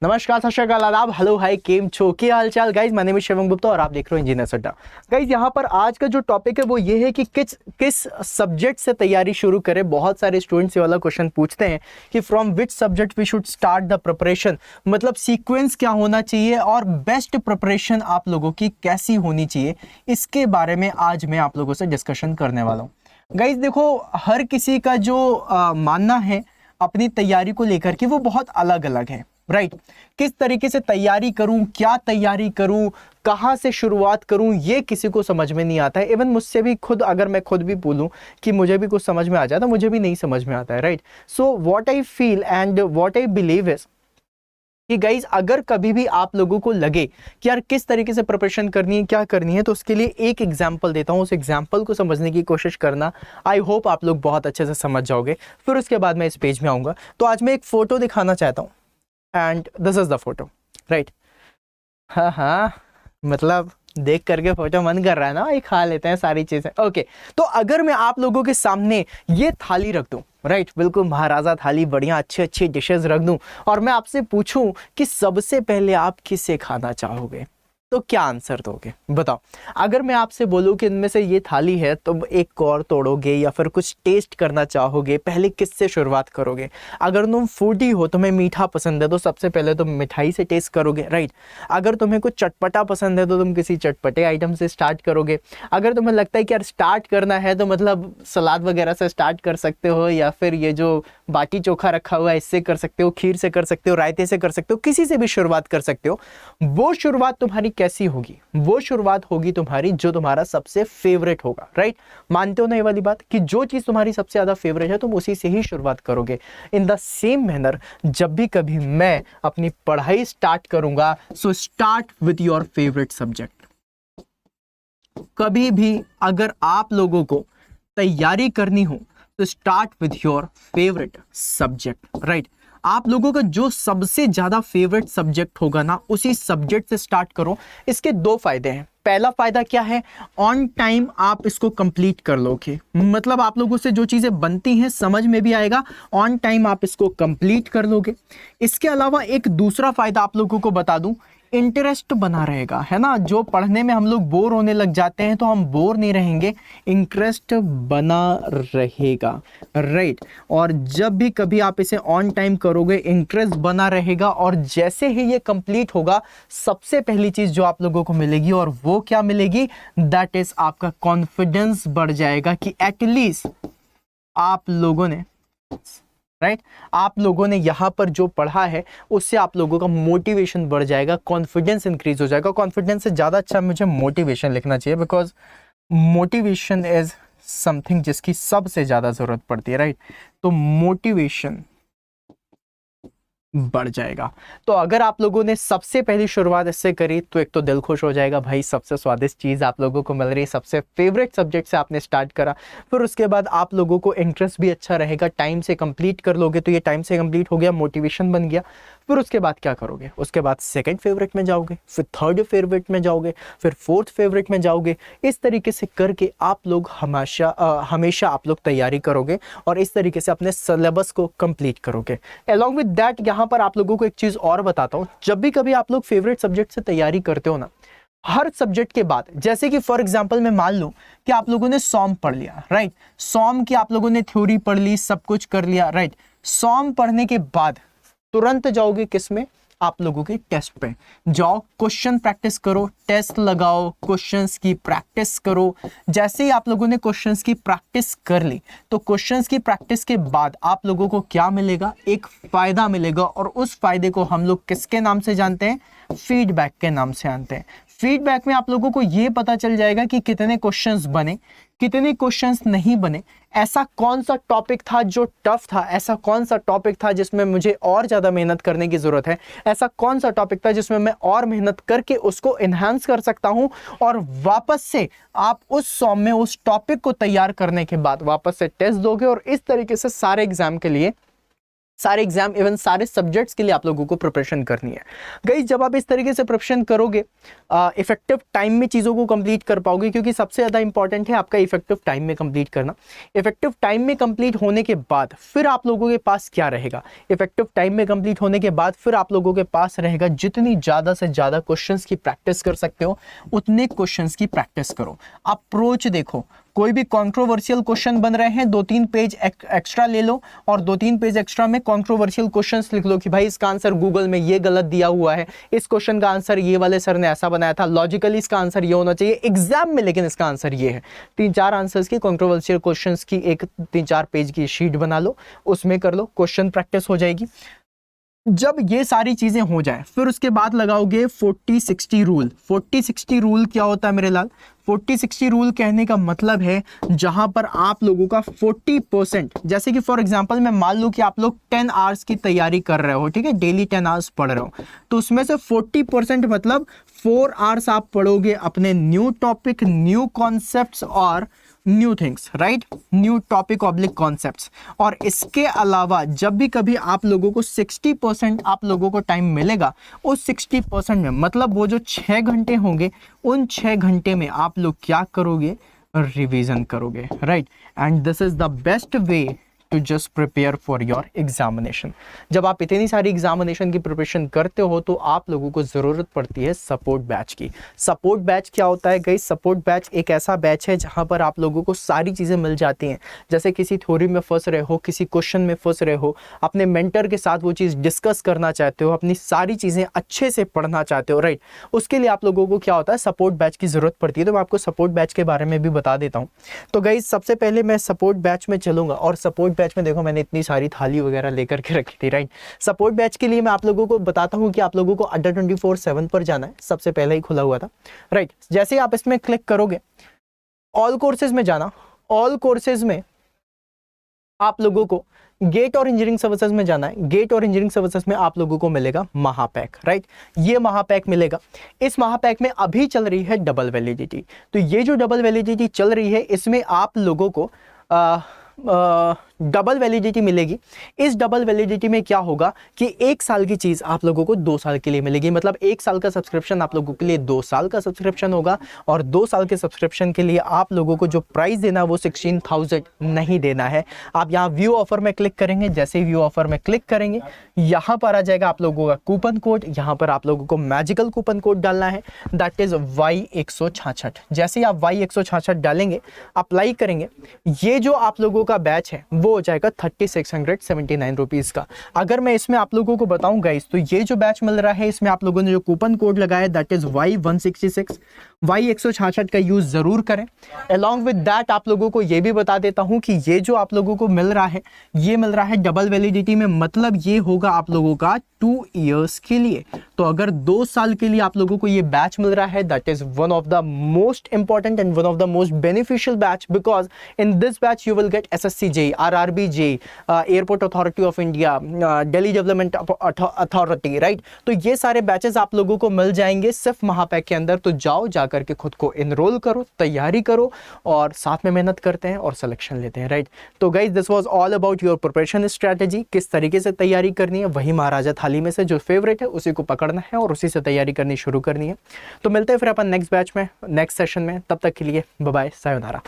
नमस्कार, सत श्री अकाल, आदाब, हेलो, हाय, केम छो, क्या हाल चाल guys. My name is Shivam Gupta और आप देख रहे हो इंजीनियर्स अड्डा। गाइज यहाँ पर आज का जो टॉपिक है वो ये है कि किस सब्जेक्ट से तैयारी शुरू करें। बहुत सारे स्टूडेंट्स ये वाला क्वेश्चन पूछते हैं कि from which subject we should start the preparation, मतलब सीक्वेंस क्या होना चाहिए और बेस्ट प्रिपरेशन आप लोगों की कैसी होनी चाहिए। इसके बारे में आज मैं आप लोगों से डिस्कशन करने वाला हूँ। गाइज देखो, हर किसी का जो मानना है अपनी तैयारी को लेकर के वो बहुत अलग अलग है, राइट। किस तरीके से तैयारी करूं, क्या तैयारी करूं, कहां से शुरुआत करूं, ये किसी को समझ में नहीं आता है। इवन मुझसे भी खुद, अगर मैं खुद भी बोलूं कि मुझे भी कुछ समझ में आ जाता, मुझे भी नहीं समझ में आता है, right. So what I feel and what I believe is कि गाइज अगर कभी भी आप लोगों को लगे कि यार किस तरीके से प्रिपरेशन करनी है, क्या करनी है, तो उसके लिए एक एग्जांपल देता हूं। उस एग्जांपल को समझने की कोशिश करना। आई होप आप लोग बहुत अच्छे से समझ जाओगे। फिर उसके बाद मैं इस पेज में आऊंगा। तो आज मैं एक फोटो दिखाना चाहता हूं and this is the photo, right. हाँ, मतलब देख करके फोटो मन कर रहा है ना, ये खा लेते हैं सारी चीजें। ओके, तो अगर मैं आप लोगों के सामने ये थाली रख दूं, राइट, बिल्कुल महाराजा थाली, बढ़िया अच्छे अच्छे डिशेस रख दूं और मैं आपसे पूछूं कि सबसे पहले आप किसे खाना चाहोगे, तो क्या आंसर दोगे बताओ। अगर मैं आपसे बोलूं कि इनमें से ये थाली है तो एक और तोड़ोगे या फिर कुछ टेस्ट करना चाहोगे, पहले किससे शुरुआत करोगे। अगर तुम फूडी हो, तुम्हें मीठा पसंद है, तो सबसे पहले तुम मिठाई से टेस्ट करोगे, राइट। अगर तुम्हें कुछ चटपटा पसंद है तो तुम किसी चटपटे आइटम से स्टार्ट करोगे। अगर तुम्हें लगता है कि यार स्टार्ट करना है तो मतलब सलाद वगैरह से स्टार्ट कर सकते हो, या फिर ये जो बाटी चोखा रखा हुआ है इससे कर सकते हो, खीर से कर सकते हो, रायते से कर सकते हो, किसी से भी शुरुआत कर सकते हो। वो शुरुआत तुम्हारी कैसी होगी? वो शुरुआत होगी तुम्हारी जो तुम्हारा सबसे फेवरेट होगा, राइट। मानते हो ना ये वाली बात कि जो चीज तुम्हारी सबसे ज्यादा फेवरेट है तुम उसी से ही शुरुआत करोगे। इन द सेम मैनर जब भी कभी मैं अपनी पढ़ाई स्टार्ट करूंगा, so start with your favourite subject. कभी भी अगर आप लोगों को तैयारी करनी हो तो start with your favourite subject, right. आप लोगों का जो सबसे ज्यादा फेवरेट सब्जेक्ट होगा ना, उसी सब्जेक्ट से स्टार्ट करो। इसके दो फायदे हैं। पहला फायदा क्या है? ऑन टाइम आप इसको कंप्लीट कर लोगे, मतलब आप लोगों से जो चीजें बनती हैं समझ में भी आएगा, ऑन टाइम आप इसको कंप्लीट कर लोगे। इसके अलावा एक दूसरा फायदा आप लोगों को बता दूं, इंटरेस्ट बना रहेगा, है ना। जो पढ़ने में हम लोग बोर होने लग जाते हैं तो हम बोर नहीं रहेंगे, इंटरेस्ट बना रहेगा, राइट। और जब भी कभी आप इसे ऑन टाइम करोगे, इंटरेस्ट बना रहेगा, और जैसे ही ये कंप्लीट होगा, सबसे पहली चीज जो आप लोगों को मिलेगी, और वो क्या मिलेगी? दैट इज आपका कॉन्फिडेंस बढ़ जाएगा कि एटलीस्ट आप लोगों ने, राइट, आप लोगों ने यहां पर जो पढ़ा है उससे आप लोगों का मोटिवेशन बढ़ जाएगा, कॉन्फिडेंस इंक्रीज हो जाएगा। कॉन्फिडेंस से ज्यादा अच्छा मुझे मोटिवेशन लिखना चाहिए, बिकॉज मोटिवेशन इज समथिंग जिसकी सबसे ज्यादा जरूरत पड़ती है, राइट। तो मोटिवेशन बढ़ जाएगा। तो अगर आप लोगों ने सबसे पहली शुरुआत इससे करी तो एक तो दिल खुश हो जाएगा, भाई सबसे स्वादिष्ट चीज आप लोगों को मिल रही है, सबसे फेवरेट सब्जेक्ट से आपने स्टार्ट करा। फिर उसके बाद आप लोगों को इंटरेस्ट भी अच्छा रहेगा, टाइम से कंप्लीट कर लोगे, तो ये टाइम से कंप्लीट हो गया, मोटिवेशन बन गया। फिर उसके बाद क्या करोगे? उसके बाद सेकंड फेवरेट में जाओगे, फिर थर्ड फेवरेट में जाओगे, फिर फोर्थ फेवरेट में जाओगे। इस तरीके से करके आप लोग हमेशा आप लोग तैयारी करोगे और इस तरीके से अपने सिलेबस को कंप्लीट करोगे। अलॉन्ग विद दैट यहाँ पर आप लोगों को एक चीज और बताता हूँ, जब भी कभी आप लोग फेवरेट सब्जेक्ट से तैयारी करते हो ना, हर सब्जेक्ट के बाद, जैसे कि फॉर एग्जांपल मैं मान लूं कि आप लोगों ने सॉम पढ़ लिया, राइट। सॉम की आप लोगों ने थ्योरी पढ़ ली, सब कुछ कर लिया, राइट। सॉम पढ़ने के बाद तुरंत जाओगे किस में? आप लोगों के टेस्ट पे जाओ, क्वेश्चन प्रैक्टिस करो, टेस्ट लगाओ, क्वेश्चंस की प्रैक्टिस करो। जैसे ही आप लोगों ने क्वेश्चंस की प्रैक्टिस कर ली, तो क्वेश्चंस की प्रैक्टिस के बाद आप लोगों को क्या मिलेगा? एक फायदा मिलेगा, और उस फायदे को हम लोग किसके नाम से जानते हैं? फीडबैक के नाम से जानते हैं। फीडबैक में आप लोगों को यह पता चल जाएगा कि कितने क्वेश्चंस बने, कितने क्वेश्चंस नहीं बने, ऐसा कौन सा टॉपिक था जो टफ था, ऐसा कौन सा टॉपिक था जिसमें मुझे और ज्यादा मेहनत करने की जरूरत है, ऐसा कौन सा टॉपिक था जिसमें मैं और मेहनत करके उसको एनहांस कर सकता हूं। और वापस से आप उस सॉम में उस टॉपिक को तैयार करने के बाद वापस से टेस्ट दोगे, और इस तरीके से सारे एग्जाम के लिए सारे एग्जाम इवन सारे सब्जेक्ट्स के लिए आप लोगों को प्रिपरेशन करनी है। गाइस जब आप इस तरीके से प्रिपरेशन करोगे इफेक्टिव टाइम में चीज़ों को कंप्लीट कर पाओगे, क्योंकि सबसे ज़्यादा इंपॉर्टेंट है आपका इफेक्टिव टाइम में कंप्लीट करना। इफेक्टिव टाइम में कंप्लीट होने के बाद फिर आप लोगों के पास क्या रहेगा, इफेक्टिव टाइम में कंप्लीट होने के बाद फिर आप लोगों के पास रहेगा जितनी ज़्यादा से ज़्यादा क्वेश्चंस की प्रैक्टिस कर सकते हो उतने क्वेश्चंस की प्रैक्टिस करो। अप्रोच देखो, कोई भी कंट्रोवर्शियल क्वेश्चन बन रहे हैं 2-3 पेज एक्स्ट्रा ले लो और 2-3 पेज एक्स्ट्रा में कंट्रोवर्शियल क्वेश्चंस लिख लो कि भाई इसका आंसर गूगल में ये गलत दिया हुआ है, इस क्वेश्चन का आंसर ये वाले सर ने ऐसा बनाया था, लॉजिकली इसका आंसर ये होना चाहिए एग्जाम में, लेकिन इसका आंसर ये है। 3-4 आंसर्स की कंट्रोवर्शियल क्वेश्चंस की एक 3-4 पेज की शीट बना लो, उसमें कर लो, क्वेश्चन प्रैक्टिस हो जाएगी। जब ये सारी चीजें हो जाए फिर उसके बाद लगाओगे 40-60 रूल। 40-60 रूल क्या होता है मेरे लाल? 40-60 रूल कहने का मतलब है जहां पर आप लोगों का 40%, जैसे कि फॉर एग्जांपल मैं मान लूं कि आप लोग 10 आवर्स की तैयारी कर रहे हो, ठीक है, डेली 10 आवर्स पढ़ रहे हो, तो उसमें से 40% मतलब 4 आवर्स आप पढ़ोगे अपने न्यू टॉपिक, न्यू कॉन्सेप्ट्स और new things, right, new topic oblique concepts. और इसके अलावा जब भी कभी आप लोगों को 60% आप लोगों को टाइम मिलेगा, उस 60% में मतलब वो जो 6 घंटे होंगे, उन 6 घंटे में आप लोग क्या करोगे? रिवीजन करोगे, right. And this is the best way to just prepare for your examination. जब आप इतनी सारी एग्जामिनेशन की प्रिपरेशन करते हो तो आप लोगों को ज़रूरत पड़ती है सपोर्ट बैच की। सपोर्ट बैच क्या होता है गाइस? सपोर्ट बैच एक ऐसा बैच है जहां पर आप लोगों को सारी चीज़ें मिल जाती हैं। जैसे किसी थ्योरी में फंस रहे हो, किसी क्वेश्चन में फंस रहे हो, अपने मेंटर के साथ वो चीज़ डिस्कस करना चाहते हो, अपनी सारी चीज़ें अच्छे से पढ़ना चाहते हो, राइट, उसके लिए आप लोगों को क्या होता है? सपोर्ट बैच की ज़रूरत पड़ती है। तो मैं आपको सपोर्ट बैच के बारे में भी बता देता हूँ। तो गाइस सबसे पहले मैं सपोर्ट बैच में चलूँगा, और सपोर्ट बैच में देखो मैंने इतनी सारी थाली वगैरह लेकर के रखी थी, राइट। सपोर्ट बैच के लिए मैं आप लोगों को बताता हूं कि आप लोगों को अड्डा 24/7 पर जाना है, सबसे पहले ही खुला हुआ था, राइट। जैसे ही आप इसमें क्लिक करोगे ऑल कोर्सेज में जाना, ऑल कोर्सेज में आप लोगों को गेट और इंजीनियरिंग सर्विसेज में जाना है। गेट और इंजीनियरिंग सर्विसेज में आप लोगों को मिलेगा महापैक, राइट, ये महापैक मिलेगा। इस महापैक में अभी चल रही है डबल वैलिडिटी। तो ये जो डबल वैलिडिटी चल रही है इसमें आप लोगों को डबल वैलिडिटी मिलेगी। इस डबल वैलिडिटी में क्या होगा कि 1 साल की चीज आप लोगों को 2 साल के लिए मिलेगी। मतलब 1 साल का सब्सक्रिप्शन आप लोगों के लिए 2 साल का सब्सक्रिप्शन होगा, और 2 साल के सब्सक्रिप्शन के लिए आप लोगों को जो प्राइस देना है वो 16,000 नहीं देना है। आप यहाँ व्यू ऑफर में क्लिक करेंगे, जैसे ही व्यू ऑफर में क्लिक करेंगे यहाँ पर आ जाएगा आप लोगों का कूपन कोड। यहाँ पर आप लोगों को मैजिकल कूपन कोड डालना है, दैट इज Y166। जैसे ही आप Y166 डालेंगे, अप्लाई करेंगे, ये जो आप लोगों का बैच है वो हो जाएगा 3679 रुपीज़ का। अगर मैं इसमें आप लोगों को बताऊं गाइस, तो ये जो बैच मिल रहा है इसमें आप लोगों ने जो कूपन कोड लगाया दैट इज Y166, Y166 का यूज जरूर करें। अलॉन्ग विद दैट आप लोगों को ये भी बता देता हूं कि ये जो आप लोगों को मिल रहा है, ये मिल रहा है डबल वैलिडिटी में, मतलब ये होगा आप लोगों का 2 इयर्स के लिए। तो अगर 2 साल के लिए आप लोगों को ये बैच मिल रहा है, that is one of the most important and one of the most beneficial batch, because in this batch you will get SSC JEE, RRB JEE, airport authority of India, Delhi development authority, right. तो ये सारे batches आप लोगों को मिल जाएंगे सिर्फ महापैक के अंदर। तो जाओ जाकर के खुद को एनरोल करो, तैयारी करो, और साथ में मेहनत करते हैं और सिलेक्शन लेते हैं, राइट। तो guys this was all about your preparation strategy. किस तरीके से तैयारी करनी है, वही महाराजा थाली में से जो फेवरेट है उसी को पकड़ना है और उसी से तैयारी करनी शुरू करनी है। तो मिलते हैं फिर अपन नेक्स्ट बैच में, नेक्स्ट सेशन में। तब तक के लिए बाय बाय, सायोनारा।